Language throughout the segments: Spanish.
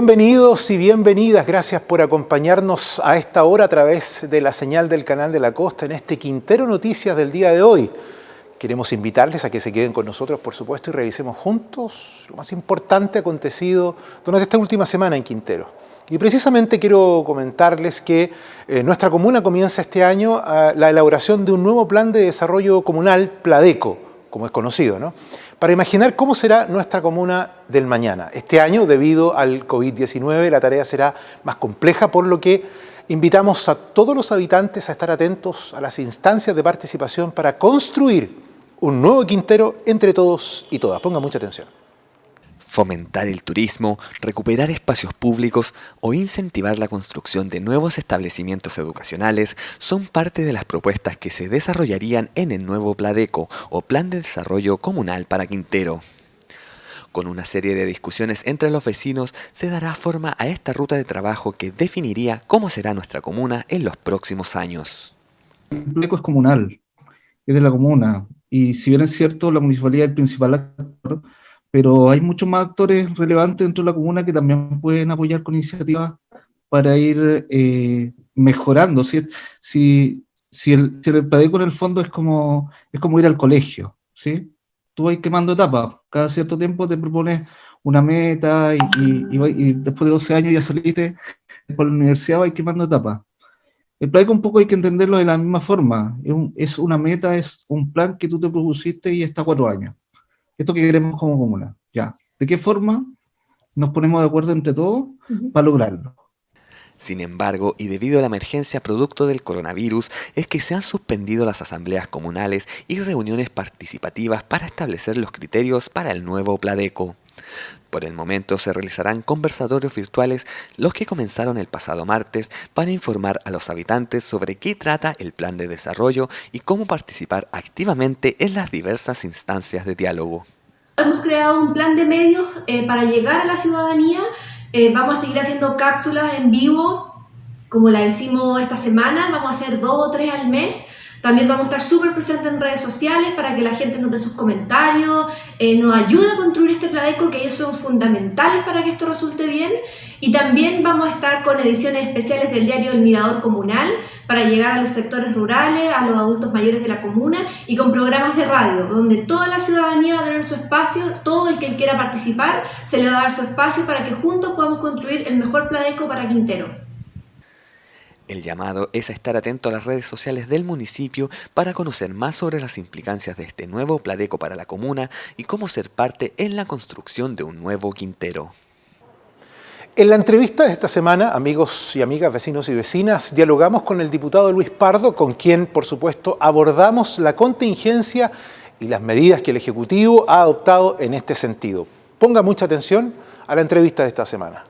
Bienvenidos y bienvenidas, gracias por acompañarnos a esta hora a través de la señal del Canal de la Costa en este Quintero Noticias del día de hoy. Queremos invitarles a que se queden con nosotros, por supuesto, y revisemos juntos lo más importante acontecido durante esta última semana en Quintero. Y precisamente quiero comentarles que nuestra comuna comienza este año la elaboración de un nuevo plan de desarrollo comunal, Pladeco, como es conocido, ¿no? Para imaginar cómo será nuestra comuna del mañana. Este año, debido al COVID-19, la tarea será más compleja, por lo que invitamos a todos los habitantes a estar atentos a las instancias de participación para construir un nuevo Quintero entre todos y todas. Pongan mucha atención. Fomentar el turismo, recuperar espacios públicos o incentivar la construcción de nuevos establecimientos educacionales son parte de las propuestas que se desarrollarían en el nuevo Pladeco o Plan de Desarrollo Comunal para Quintero. Con una serie de discusiones entre los vecinos se dará forma a esta ruta de trabajo que definiría cómo será nuestra comuna en los próximos años. El Pladeco es comunal, es de la comuna, y si bien es cierto, la municipalidad es el principal actor, pero hay muchos más actores relevantes dentro de la comuna que también pueden apoyar con iniciativas para ir mejorando. Si el Pladeco en el fondo es como ir al colegio, ¿sí? Tú vas quemando etapas, cada cierto tiempo te propones una meta y después de 12 años ya saliste por la universidad, vas quemando etapas. El Pladeco un poco hay que entenderlo de la misma forma, es una meta, es un plan que tú te propusiste y está 4 años. Esto que queremos como comuna, ya. ¿De qué forma nos ponemos de acuerdo entre todos para lograrlo? Sin embargo, y debido a la emergencia producto del coronavirus, es que se han suspendido las asambleas comunales y reuniones participativas para establecer los criterios para el nuevo Pladeco. Por el momento se realizarán conversatorios virtuales, los que comenzaron el pasado martes, para informar a los habitantes sobre qué trata el plan de desarrollo y cómo participar activamente en las diversas instancias de diálogo. Hemos creado un plan de medios para llegar a la ciudadanía. Vamos a seguir haciendo cápsulas en vivo, como la hicimos esta semana. Vamos a hacer 2 o 3 al mes. También vamos a estar súper presentes en redes sociales para que la gente nos dé sus comentarios, nos ayude a construir este Pladeco, que ellos son fundamentales para que esto resulte bien. Y también vamos a estar con ediciones especiales del diario El Mirador Comunal para llegar a los sectores rurales, a los adultos mayores de la comuna, y con programas de radio, donde toda la ciudadanía va a tener su espacio, todo el que quiera participar se le va a dar su espacio para que juntos podamos construir el mejor Pladeco para Quintero. El llamado es a estar atento a las redes sociales del municipio para conocer más sobre las implicancias de este nuevo Pladeco para la comuna y cómo ser parte en la construcción de un nuevo Quintero. En la entrevista de esta semana, amigos y amigas, vecinos y vecinas, dialogamos con el diputado Luis Pardo, con quien, por supuesto, abordamos la contingencia y las medidas que el Ejecutivo ha adoptado en este sentido. Ponga mucha atención a la entrevista de esta semana.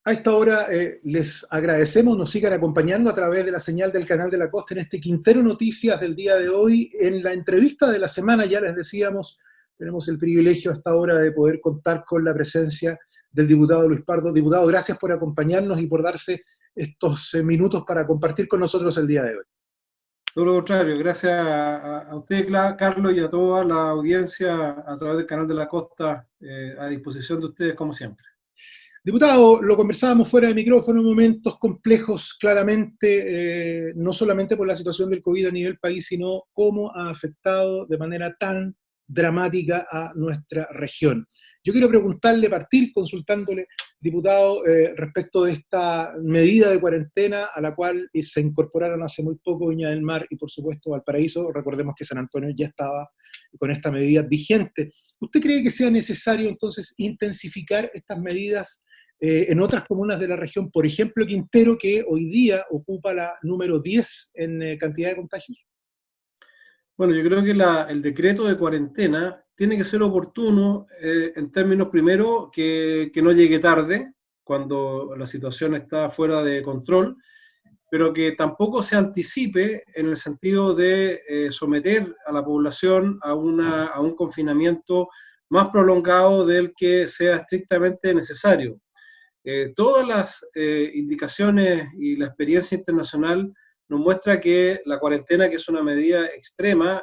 A esta hora les agradecemos, nos sigan acompañando a través de la señal del Canal de la Costa en este Quintero Noticias del día de hoy. En la entrevista de la semana, ya les decíamos, tenemos el privilegio a esta hora de poder contar con la presencia del diputado Luis Pardo. Diputado, gracias por acompañarnos y por darse estos minutos para compartir con nosotros el día de hoy. Todo lo contrario, gracias a usted, Carlos, y a toda la audiencia a través del Canal de la Costa, a disposición de ustedes como siempre. Diputado, lo conversábamos fuera de micrófono, momentos complejos, claramente, no solamente por la situación del COVID a nivel país, sino cómo ha afectado de manera tan dramática a nuestra región. Yo quiero partir consultándole, diputado, respecto de esta medida de cuarentena a la cual se incorporaron hace muy poco Viña del Mar y, por supuesto, Valparaíso. Recordemos que San Antonio ya estaba con esta medida vigente. ¿Usted cree que sea necesario, entonces, intensificar estas medidas en otras comunas de la región, por ejemplo Quintero, que hoy día ocupa la número 10 en cantidad de contagios? Bueno, yo creo que el decreto de cuarentena tiene que ser oportuno en términos, primero, que no llegue tarde, cuando la situación está fuera de control, pero que tampoco se anticipe en el sentido de someter a la población a un confinamiento más prolongado del que sea estrictamente necesario. Todas las indicaciones y la experiencia internacional nos muestra que la cuarentena, que es una medida extrema,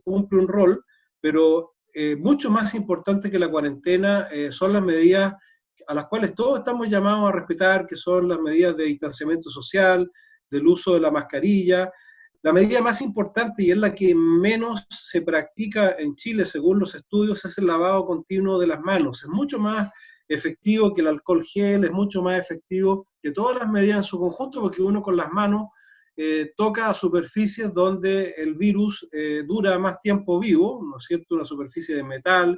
cumple un rol, pero mucho más importante que la cuarentena son las medidas a las cuales todos estamos llamados a respetar, que son las medidas de distanciamiento social, del uso de la mascarilla. La medida más importante y es la que menos se practica en Chile, según los estudios, es el lavado continuo de las manos. Es mucho más efectivo que el alcohol gel, es mucho más efectivo que todas las medidas en su conjunto, porque uno con las manos toca superficies donde el virus dura más tiempo vivo, ¿no es cierto? Una superficie de metal,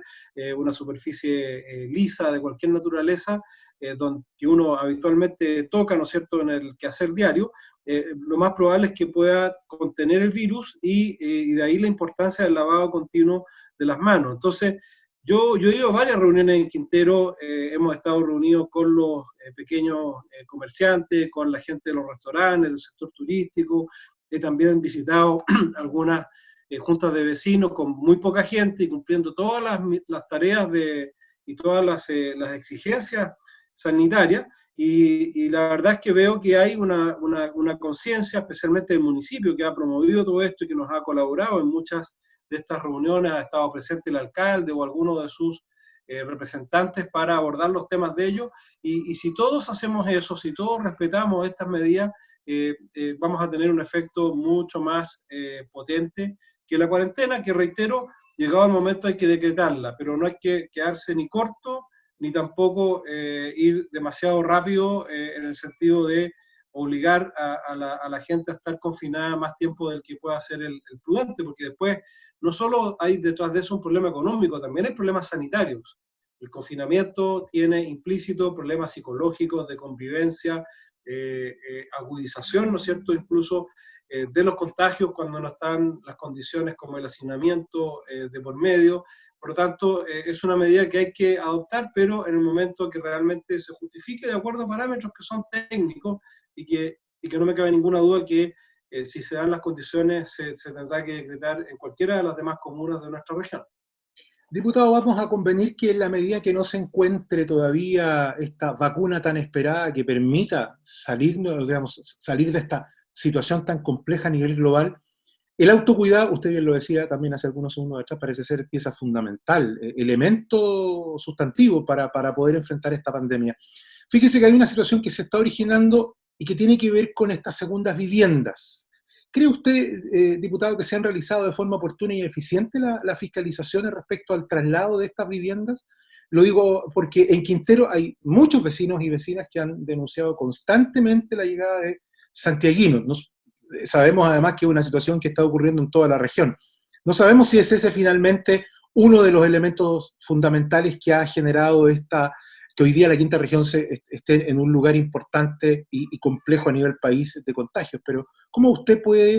una superficie lisa de cualquier naturaleza, que uno habitualmente toca, ¿no es cierto?, en el quehacer diario. Lo más probable es que pueda contener el virus y de ahí la importancia del lavado continuo de las manos. Entonces, yo he ido a varias reuniones en Quintero, hemos estado reunidos con los pequeños comerciantes, con la gente de los restaurantes, del sector turístico, he también visitado algunas juntas de vecinos con muy poca gente y cumpliendo todas las tareas y todas las exigencias sanitarias, y la verdad es que veo que hay una conciencia, especialmente del municipio, que ha promovido todo esto y que nos ha colaborado en muchas de estas reuniones. Ha estado presente el alcalde o alguno de sus representantes para abordar los temas de ellos, y si todos hacemos eso, si todos respetamos estas medidas, vamos a tener un efecto mucho más potente que la cuarentena, que reitero, llegado el momento hay que decretarla, pero no hay que quedarse ni corto, ni tampoco ir demasiado rápido en el sentido de obligar a la gente a estar confinada más tiempo del que pueda ser el prudente, porque después no solo hay detrás de eso un problema económico, también hay problemas sanitarios. El confinamiento tiene implícito problemas psicológicos, de convivencia, agudización, ¿no es cierto?, incluso de los contagios cuando no están las condiciones como el hacinamiento de por medio. Por lo tanto, es una medida que hay que adoptar, pero en el momento que realmente se justifique de acuerdo a parámetros que son técnicos y que no me cabe ninguna duda que si se dan las condiciones se tendrá que decretar en cualquiera de las demás comunas de nuestra región. Diputado, vamos a convenir que en la medida que no se encuentre todavía esta vacuna tan esperada que permita salir, digamos, salir de esta situación tan compleja a nivel global, el autocuidado, usted bien lo decía también hace algunos segundos atrás, parece ser pieza fundamental, elemento sustantivo para poder enfrentar esta pandemia. Fíjese que hay una situación que se está originando y que tiene que ver con estas segundas viviendas. ¿Cree usted, diputado, que se han realizado de forma oportuna y eficiente las fiscalizaciones respecto al traslado de estas viviendas? Lo digo porque en Quintero hay muchos vecinos y vecinas que han denunciado constantemente la llegada de santiaguinos. Sabemos además que es una situación que está ocurriendo en toda la región. No sabemos si es ese finalmente uno de los elementos fundamentales que ha generado que hoy día la quinta región esté en un lugar importante y complejo a nivel país de contagios, pero ¿cómo ve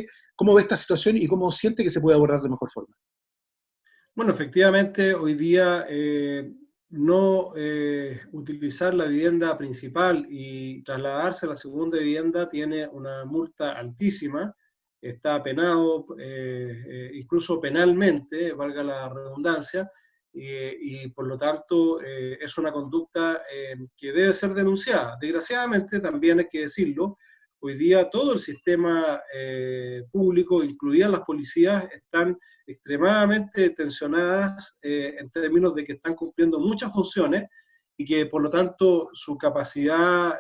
esta situación y cómo siente que se puede abordar de mejor forma? Bueno, efectivamente, hoy día no utilizar la vivienda principal y trasladarse a la segunda vivienda tiene una multa altísima, está penado incluso penalmente, valga la redundancia, y por lo tanto es una conducta que debe ser denunciada. Desgraciadamente, también hay que decirlo, hoy día todo el sistema público, incluidas las policías, están extremadamente tensionadas en términos de que están cumpliendo muchas funciones y que por lo tanto su capacidad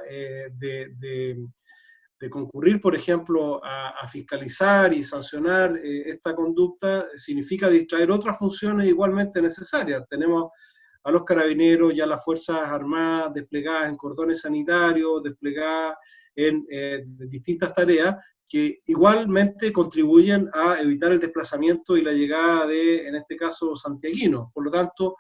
de concurrir, por ejemplo, a fiscalizar y sancionar esta conducta significa distraer otras funciones igualmente necesarias. Tenemos a los carabineros y a las Fuerzas Armadas desplegadas en cordones sanitarios, desplegadas en distintas tareas, que igualmente contribuyen a evitar el desplazamiento y la llegada de, en este caso, santiaguinos. Por lo tanto,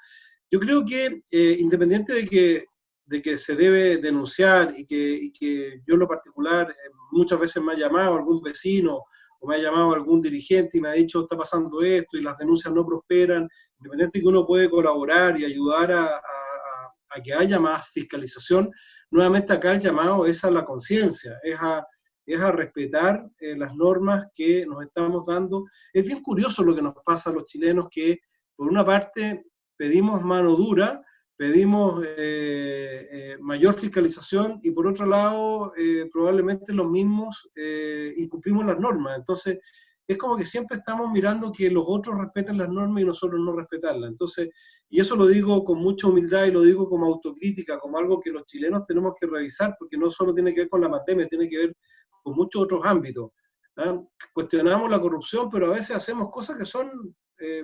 yo creo que independiente de que se debe denunciar y que yo en lo particular muchas veces me ha llamado algún vecino o me ha llamado algún dirigente y me ha dicho está pasando esto y las denuncias no prosperan, independiente de que uno puede colaborar y ayudar a que haya más fiscalización, nuevamente acá el llamado es a la conciencia, es a respetar las normas que nos estamos dando. Es bien curioso lo que nos pasa a los chilenos, que por una parte pedimos mano dura, pedimos mayor fiscalización y por otro lado probablemente los mismos incumplimos las normas. Entonces es como que siempre estamos mirando que los otros respeten las normas y nosotros no respetarlas. Entonces, y eso lo digo con mucha humildad y lo digo como autocrítica, como algo que los chilenos tenemos que revisar, porque no solo tiene que ver con la pandemia, tiene que ver con muchos otros ámbitos. ¿Ah? Cuestionamos la corrupción, pero a veces hacemos cosas que son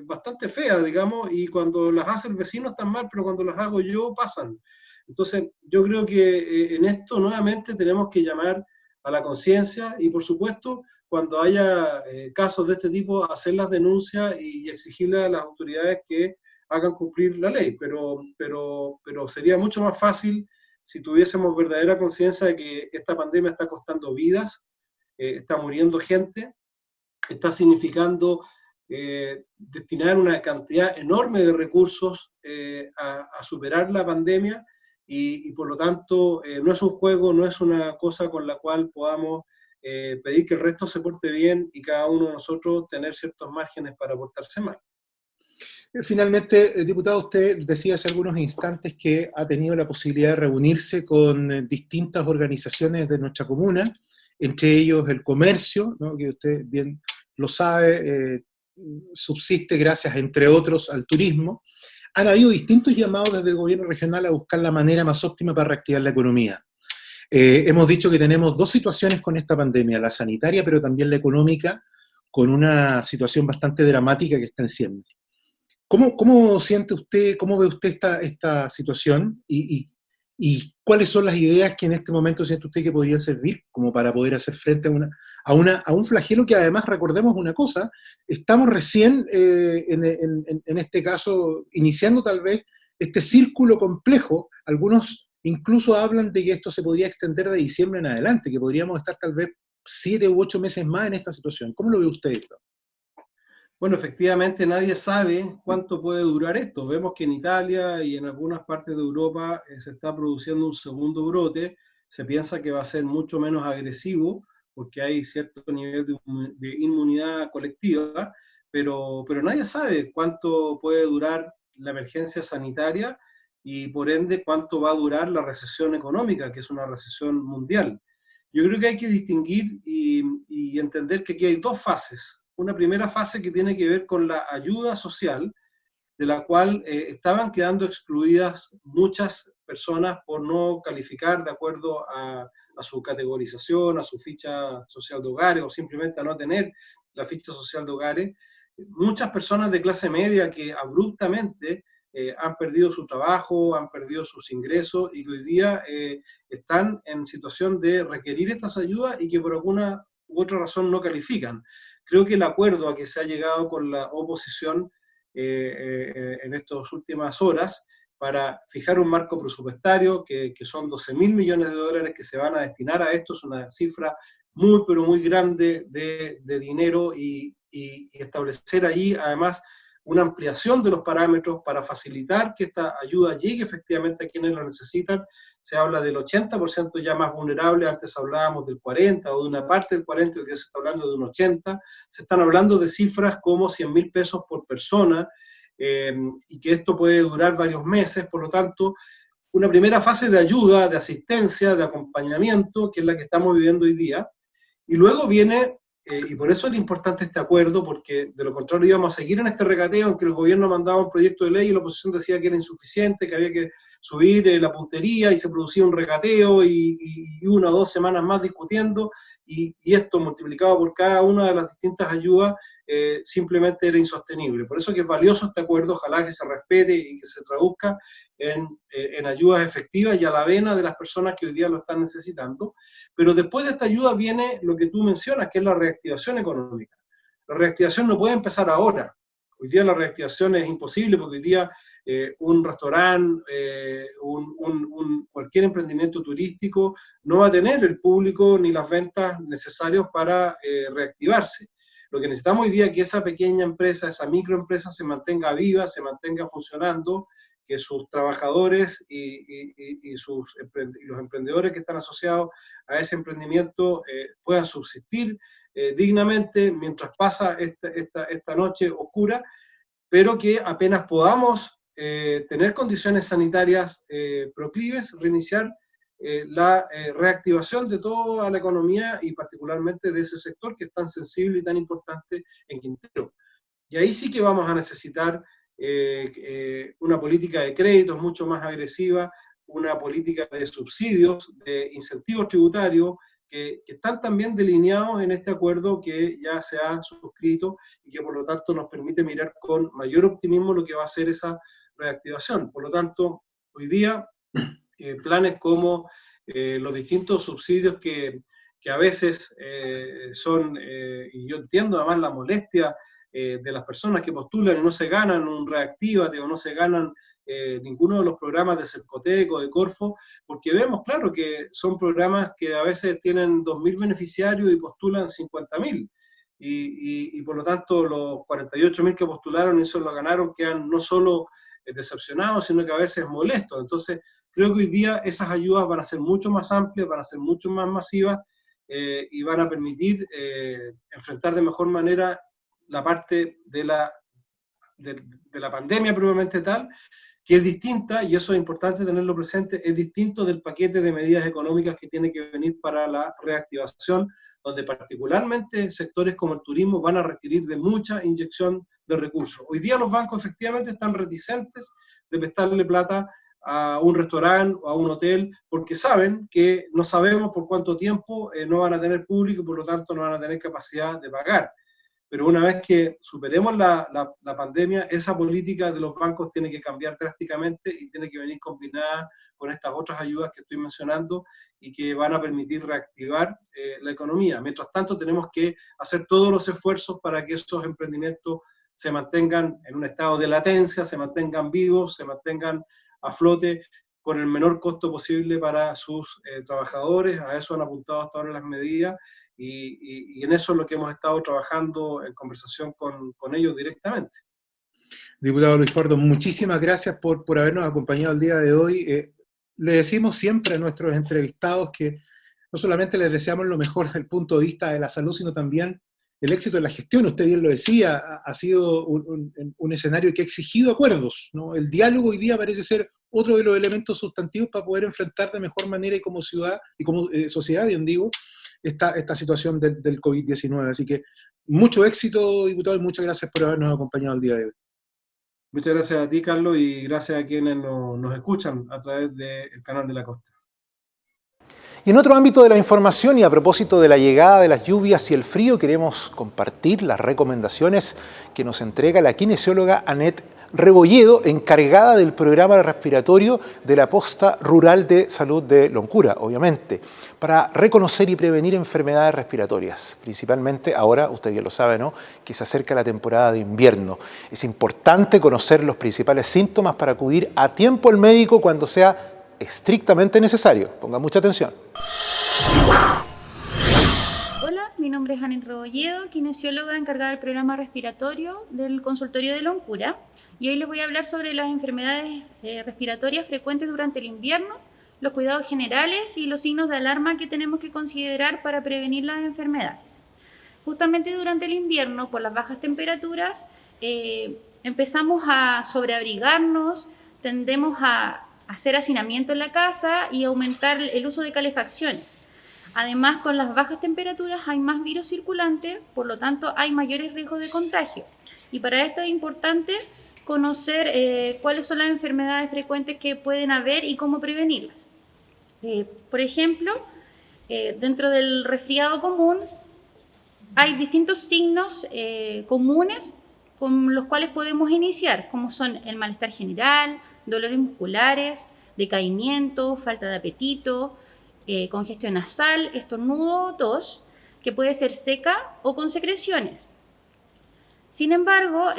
bastante feas, digamos, y cuando las hace el vecino están mal, pero cuando las hago yo pasan. Entonces, yo creo que en esto nuevamente tenemos que llamar a la conciencia y, por supuesto, cuando haya casos de este tipo, hacer las denuncias y exigirle a las autoridades que hagan cumplir la ley. Pero sería mucho más fácil si tuviésemos verdadera conciencia de que esta pandemia está costando vidas, está muriendo gente, está significando destinar una cantidad enorme de recursos a superar la pandemia y por lo tanto no es un juego, no es una cosa con la cual podamos pedir que el resto se porte bien y cada uno de nosotros tener ciertos márgenes para portarse mal. Finalmente, diputado, usted decía hace algunos instantes que ha tenido la posibilidad de reunirse con distintas organizaciones de nuestra comuna, entre ellos el comercio, ¿no?, que usted bien lo sabe, subsiste gracias, entre otros, al turismo. Han habido distintos llamados desde el gobierno regional a buscar la manera más óptima para reactivar la economía. Hemos dicho que tenemos dos situaciones con esta pandemia, la sanitaria, pero también la económica, con una situación bastante dramática que está en ciernes. ¿Cómo siente usted, cómo ve usted esta situación y cuáles son las ideas que en este momento siente usted que podrían servir como para poder hacer frente a un flagelo que además, recordemos una cosa, estamos recién en este caso iniciando tal vez este círculo complejo? Algunos incluso hablan de que esto se podría extender de diciembre en adelante, que podríamos estar tal vez 7 u 8 meses más en esta situación. ¿Cómo lo ve usted esto? Bueno, efectivamente nadie sabe cuánto puede durar esto. Vemos que en Italia y en algunas partes de Europa se está produciendo un segundo brote. Se piensa que va a ser mucho menos agresivo porque hay cierto nivel de inmunidad colectiva, pero nadie sabe cuánto puede durar la emergencia sanitaria y por ende cuánto va a durar la recesión económica, que es una recesión mundial. Yo creo que hay que distinguir y entender que aquí hay dos fases. Una primera fase que tiene que ver con la ayuda social, de la cual estaban quedando excluidas muchas personas por no calificar de acuerdo a su categorización, a su ficha social de hogares o simplemente a no tener la ficha social de hogares. Muchas personas de clase media que abruptamente han perdido su trabajo, han perdido sus ingresos y que hoy día están en situación de requerir estas ayudas y que por alguna u otra razón no califican. Creo que el acuerdo a que se ha llegado con la oposición en estas últimas horas para fijar un marco presupuestario que son 12.000 millones de dólares que se van a destinar a esto, es una cifra muy, pero muy grande de dinero y establecer ahí además una ampliación de los parámetros para facilitar que esta ayuda llegue efectivamente a quienes lo necesitan. Se habla del 80% ya más vulnerable, antes hablábamos del 40% o de una parte del 40%, hoy día se está hablando de un 80%, se están hablando de cifras como 100.000 pesos por persona, y que esto puede durar varios meses, por lo tanto, una primera fase de ayuda, de asistencia, de acompañamiento, que es la que estamos viviendo hoy día, y luego viene, y por eso era importante este acuerdo, porque de lo contrario íbamos a seguir en este regateo en que el gobierno mandaba un proyecto de ley y la oposición decía que era insuficiente, que había que subir la puntería y se producía un regateo y 1 o 2 semanas más discutiendo y esto multiplicado por cada una de las distintas ayudas simplemente era insostenible. Por eso que es valioso este acuerdo, ojalá que se respete y que se traduzca en ayudas efectivas y a la vena de las personas que hoy día lo están necesitando. Pero después de esta ayuda viene lo que tú mencionas, que es la reactivación económica. La reactivación no puede empezar ahora. Hoy día la reactivación es imposible porque hoy día un restaurante, cualquier emprendimiento turístico no va a tener el público ni las ventas necesarios para reactivarse. Lo que necesitamos hoy día es que esa pequeña empresa, esa microempresa se mantenga viva, se mantenga funcionando, que sus trabajadores y los emprendedores que están asociados a ese emprendimiento puedan subsistir dignamente mientras pasa esta noche oscura, pero que apenas podamos tener condiciones sanitarias proclives, reiniciar la reactivación de toda la economía y particularmente de ese sector que es tan sensible y tan importante en Quintero. Y ahí sí que vamos a necesitar una política de créditos mucho más agresiva, una política de subsidios, de incentivos tributarios, que están también delineados en este acuerdo que ya se ha suscrito y que por lo tanto nos permite mirar con mayor optimismo lo que va a ser esa reactivación. Por lo tanto, hoy día planes como los distintos subsidios que a veces son, y yo entiendo además la molestia de las personas que postulan y no se ganan un Reactívate o no se ganan ninguno de los programas de Cercotec o de Corfo, porque vemos, claro, que son programas que a veces tienen 2.000 beneficiarios y postulan 50.000. Y por lo tanto, los 48.000 que postularon y eso lo ganaron quedan no solo decepcionados, sino que a veces molestos. Entonces, creo que hoy día esas ayudas van a ser mucho más amplias, van a ser mucho más masivas y van a permitir enfrentar de mejor manera la parte de la pandemia propiamente tal, que es distinta, y eso es importante tenerlo presente, es distinto del paquete de medidas económicas que tiene que venir para la reactivación, donde particularmente sectores como el turismo van a requerir de mucha inyección de recursos. Hoy día los bancos efectivamente están reticentes de prestarle plata a un restaurante o a un hotel, porque saben que no sabemos por cuánto tiempo no van a tener público y por lo tanto no van a tener capacidad de pagar. Pero una vez que superemos la pandemia, esa política de los bancos tiene que cambiar drásticamente y tiene que venir combinada con estas otras ayudas que estoy mencionando y que van a permitir reactivar la economía. Mientras tanto, tenemos que hacer todos los esfuerzos para que esos emprendimientos se mantengan en un estado de latencia, se mantengan vivos, se mantengan a flote con el menor costo posible para sus trabajadores. A eso han apuntado hasta ahora las medidas y en eso es lo que hemos estado trabajando en conversación con ellos directamente. Diputado Luis Pardo, muchísimas gracias por habernos acompañado el día de hoy. Le decimos siempre a nuestros entrevistados que no solamente les deseamos lo mejor desde el punto de vista de la salud, sino también el éxito de la gestión. Usted bien lo decía, ha sido un escenario que ha exigido acuerdos, ¿no? El diálogo hoy día parece ser otro de los elementos sustantivos para poder enfrentar de mejor manera y como ciudad y como sociedad, bien digo, esta situación del COVID-19. Así que mucho éxito, diputado, y muchas gracias por habernos acompañado el día de hoy. Muchas gracias a ti, Carlos, y gracias a quienes nos escuchan a través del Canal de la Costa. Y en otro ámbito de la información y a propósito de la llegada de las lluvias y el frío, queremos compartir las recomendaciones que nos entrega la kinesióloga Annette Rebolledo, encargada del programa respiratorio de la Posta Rural de Salud de Loncura, obviamente, para reconocer y prevenir enfermedades respiratorias, principalmente ahora, usted bien lo sabe, ¿no?, que se acerca la temporada de invierno. Es importante conocer los principales síntomas para acudir a tiempo al médico cuando sea estrictamente necesario. Ponga mucha atención. Hola, mi nombre es Annette Rebolledo, kinesióloga encargada del programa respiratorio del consultorio de Loncura, y hoy les voy a hablar sobre las enfermedades respiratorias frecuentes durante el invierno, los cuidados generales y los signos de alarma que tenemos que considerar para prevenir las enfermedades. Justamente durante el invierno, por las bajas temperaturas, empezamos a sobreabrigarnos, tendemos a hacer hacinamiento en la casa y aumentar el uso de calefacciones. Además, con las bajas temperaturas hay más virus circulante, por lo tanto hay mayores riesgos de contagio. Y para esto es importante conocer cuáles son las enfermedades frecuentes que pueden haber y cómo prevenirlas. Por ejemplo, dentro del resfriado común hay distintos signos comunes con los cuales podemos iniciar, como son el malestar general, dolores musculares, decaimiento, falta de apetito, congestión nasal, estornudo, tos, que puede ser seca o con secreciones. Sin embargo,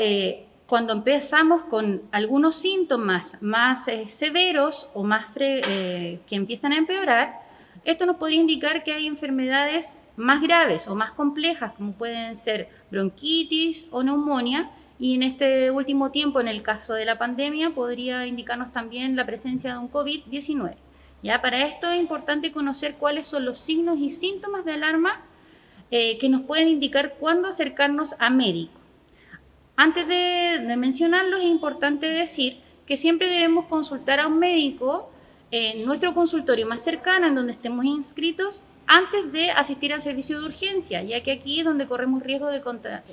cuando empezamos con algunos síntomas más severos o más que empiezan a empeorar, esto nos podría indicar que hay enfermedades más graves o más complejas, como pueden ser bronquitis o neumonía, y en este último tiempo, en el caso de la pandemia, podría indicarnos también la presencia de un COVID-19. ¿Ya? Para esto es importante conocer cuáles son los signos y síntomas de alarma que nos pueden indicar cuándo acercarnos a médico. Antes de mencionarlos, es importante decir que siempre debemos consultar a un médico en nuestro consultorio más cercano, en donde estemos inscritos, antes de asistir al servicio de urgencia, ya que aquí es donde corremos riesgo de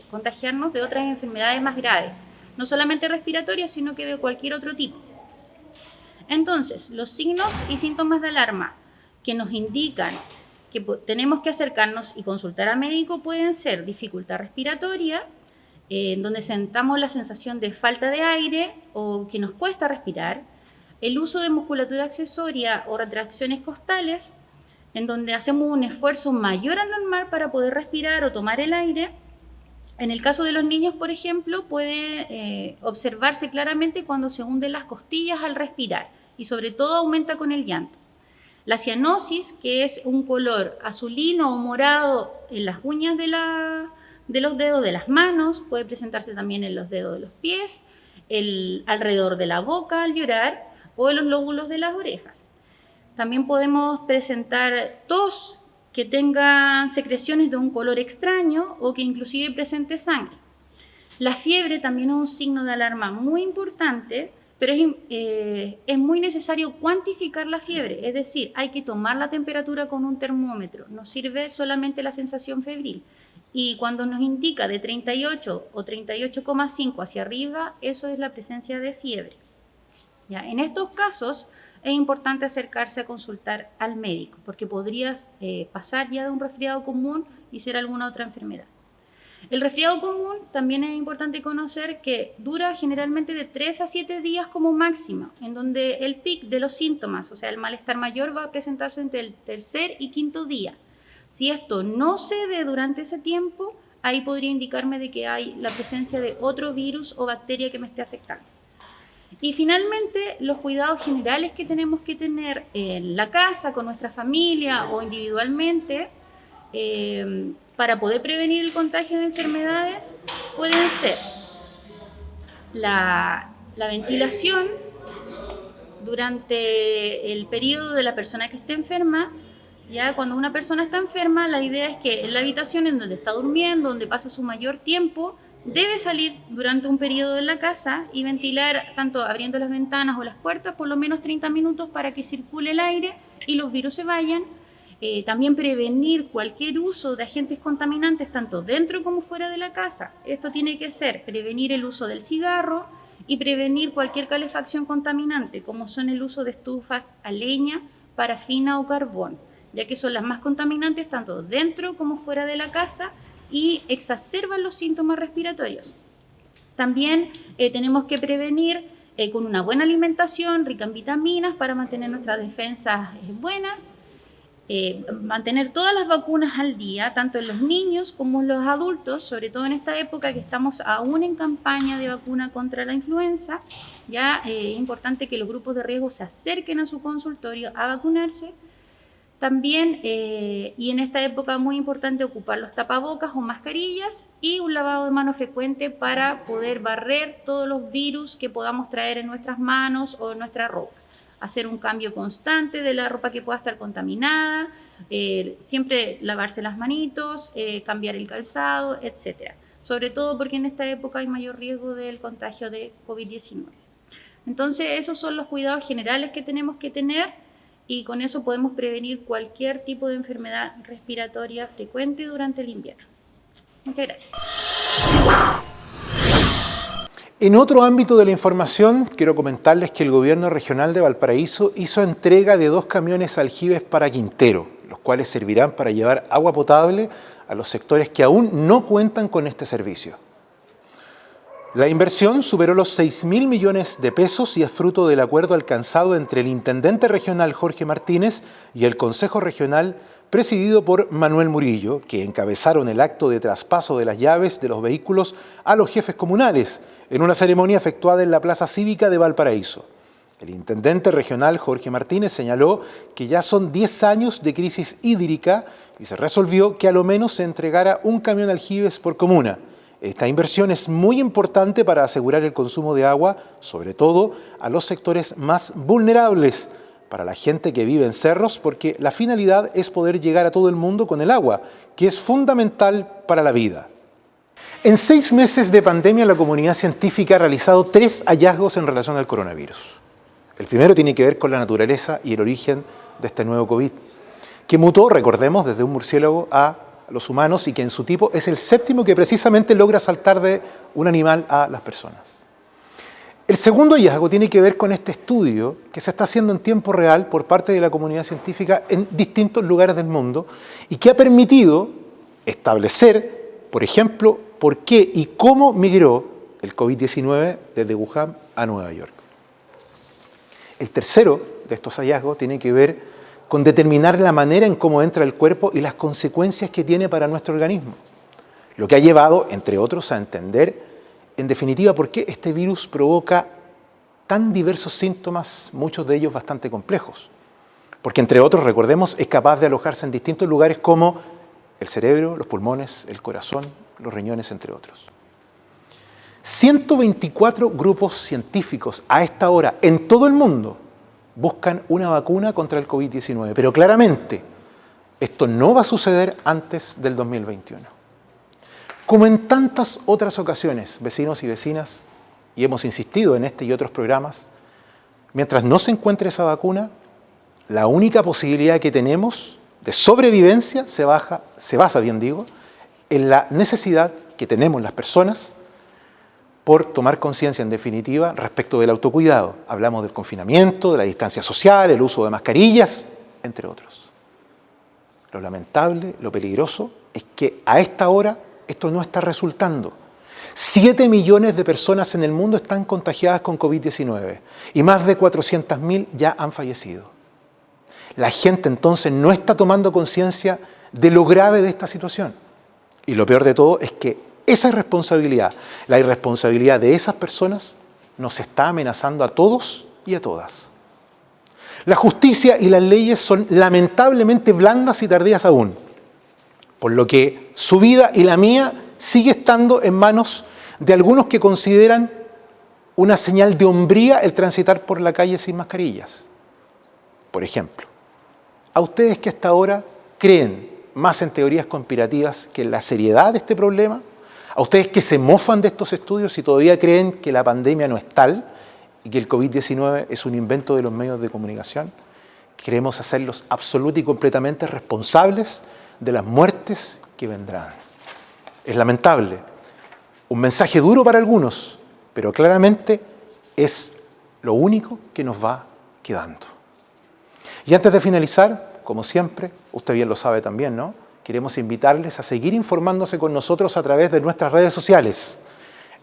contagiarnos de otras enfermedades más graves, no solamente respiratorias, sino que de cualquier otro tipo. Entonces, los signos y síntomas de alarma que nos indican que tenemos que acercarnos y consultar a médico pueden ser dificultad respiratoria, en donde sentamos la sensación de falta de aire o que nos cuesta respirar, el uso de musculatura accesoria o retracciones costales, en donde hacemos un esfuerzo mayor al normal para poder respirar o tomar el aire. En el caso de los niños, por ejemplo, puede observarse claramente cuando se hunden las costillas al respirar y sobre todo aumenta con el llanto. La cianosis, que es un color azulino o morado en las uñas de los dedos de las manos, puede presentarse también en los dedos de los pies, alrededor de la boca al llorar o en los lóbulos de las orejas. También podemos presentar tos que tenga secreciones de un color extraño o que inclusive presente sangre. La fiebre también es un signo de alarma muy importante, pero es muy necesario cuantificar la fiebre, es decir, hay que tomar la temperatura con un termómetro, no sirve solamente la sensación febril. Y cuando nos indica de 38 o 38,5 hacia arriba, eso es la presencia de fiebre. ¿Ya? En estos casos es importante acercarse a consultar al médico, porque podrías pasar ya de un resfriado común y ser alguna otra enfermedad. El resfriado común también es importante conocer que dura generalmente de 3 a 7 días como máximo, en donde el pic de los síntomas, o sea, el malestar mayor va a presentarse entre el tercer y quinto día. Si esto no cede durante ese tiempo, ahí podría indicarme de que hay la presencia de otro virus o bacteria que me esté afectando. Y finalmente, los cuidados generales que tenemos que tener en la casa, con nuestra familia o individualmente, para poder prevenir el contagio de enfermedades, pueden ser la ventilación durante el periodo de la persona que esté enferma. Ya cuando una persona está enferma, la idea es que en la habitación en donde está durmiendo, donde pasa su mayor tiempo, debe salir durante un periodo en la casa y ventilar, tanto abriendo las ventanas o las puertas, por lo menos 30 minutos para que circule el aire y los virus se vayan. También prevenir cualquier uso de agentes contaminantes, tanto dentro como fuera de la casa. Esto tiene que ser prevenir el uso del cigarro y prevenir cualquier calefacción contaminante, como son el uso de estufas a leña, parafina o carbón, ya que son las más contaminantes tanto dentro como fuera de la casa y exacerban los síntomas respiratorios. También tenemos que prevenir con una buena alimentación, rica en vitaminas, para mantener nuestras defensas buenas, mantener todas las vacunas al día, tanto en los niños como en los adultos, sobre todo en esta época que estamos aún en campaña de vacuna contra la influenza. Ya es importante que los grupos de riesgo se acerquen a su consultorio a vacunarse. También, y en esta época muy importante, ocupar los tapabocas o mascarillas y un lavado de manos frecuente para poder barrer todos los virus que podamos traer en nuestras manos o en nuestra ropa. Hacer un cambio constante de la ropa que pueda estar contaminada, siempre lavarse las manitos, cambiar el calzado, etc. Sobre todo porque en esta época hay mayor riesgo del contagio de COVID-19. Entonces, esos son los cuidados generales que tenemos que tener y con eso podemos prevenir cualquier tipo de enfermedad respiratoria frecuente durante el invierno. Muchas gracias. En otro ámbito de la información, quiero comentarles que el Gobierno Regional de Valparaíso hizo entrega de 2 camiones aljibes para Quintero, los cuales servirán para llevar agua potable a los sectores que aún no cuentan con este servicio. La inversión superó los 6.000 millones de pesos y es fruto del acuerdo alcanzado entre el Intendente Regional Jorge Martínez y el Consejo Regional presidido por Manuel Murillo, que encabezaron el acto de traspaso de las llaves de los vehículos a los jefes comunales, en una ceremonia efectuada en la Plaza Cívica de Valparaíso. El Intendente Regional Jorge Martínez señaló que ya son 10 años de crisis hídrica y se resolvió que a lo menos se entregara un camión aljibes por comuna. Esta inversión es muy importante para asegurar el consumo de agua, sobre todo a los sectores más vulnerables, para la gente que vive en cerros, porque la finalidad es poder llegar a todo el mundo con el agua, que es fundamental para la vida. En 6 meses de pandemia, la comunidad científica ha realizado 3 hallazgos en relación al coronavirus. El primero tiene que ver con la naturaleza y el origen de este nuevo COVID, que mutó, recordemos, desde un murciélago a los humanos y que en su tipo es el séptimo que precisamente logra saltar de un animal a las personas. El segundo hallazgo tiene que ver con este estudio que se está haciendo en tiempo real por parte de la comunidad científica en distintos lugares del mundo y que ha permitido establecer, por ejemplo, por qué y cómo migró el COVID-19 desde Wuhan a Nueva York. El tercero de estos hallazgos tiene que ver con determinar la manera en cómo entra el cuerpo y las consecuencias que tiene para nuestro organismo. Lo que ha llevado, entre otros, a entender, en definitiva, por qué este virus provoca tan diversos síntomas, muchos de ellos bastante complejos. Porque, entre otros, recordemos, es capaz de alojarse en distintos lugares como el cerebro, los pulmones, el corazón, los riñones, entre otros. 124 grupos científicos a esta hora en todo el mundo buscan una vacuna contra el COVID-19, pero claramente esto no va a suceder antes del 2021. Como en tantas otras ocasiones, vecinos y vecinas, y hemos insistido en este y otros programas, mientras no se encuentre esa vacuna, la única posibilidad que tenemos de sobrevivencia se basa, en la necesidad que tenemos las personas por tomar conciencia, en definitiva, respecto del autocuidado. Hablamos del confinamiento, de la distancia social, el uso de mascarillas, entre otros. Lo lamentable, lo peligroso, es que a esta hora esto no está resultando. 7 millones de personas en el mundo están contagiadas con COVID-19 y más de 400.000 ya han fallecido. La gente entonces no está tomando conciencia de lo grave de esta situación. Y lo peor de todo es que esa irresponsabilidad, la irresponsabilidad de esas personas, nos está amenazando a todos y a todas. La justicia y las leyes son lamentablemente blandas y tardías aún, por lo que su vida y la mía sigue estando en manos de algunos que consideran una señal de hombría el transitar por la calle sin mascarillas. Por ejemplo, a ustedes que hasta ahora creen más en teorías conspirativas que en la seriedad de este problema, a ustedes que se mofan de estos estudios y todavía creen que la pandemia no es tal y que el COVID-19 es un invento de los medios de comunicación, queremos hacerlos absolutamente y completamente responsables de las muertes que vendrán. Es lamentable, un mensaje duro para algunos, pero claramente es lo único que nos va quedando. Y antes de finalizar, como siempre, usted bien lo sabe también, ¿no? Queremos invitarles a seguir informándose con nosotros a través de nuestras redes sociales.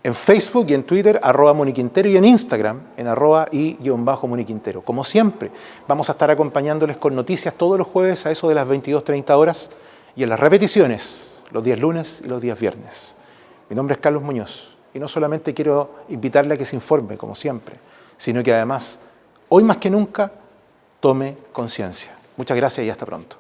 En Facebook y en Twitter, @MoniQuintero, y en Instagram, en @y_MoniQuintero. Como siempre, vamos a estar acompañándoles con noticias todos los jueves a eso de las 22:30 horas y en las repeticiones, los días lunes y los días viernes. Mi nombre es Carlos Muñoz y no solamente quiero invitarle a que se informe, como siempre, sino que además, hoy más que nunca, tome conciencia. Muchas gracias y hasta pronto.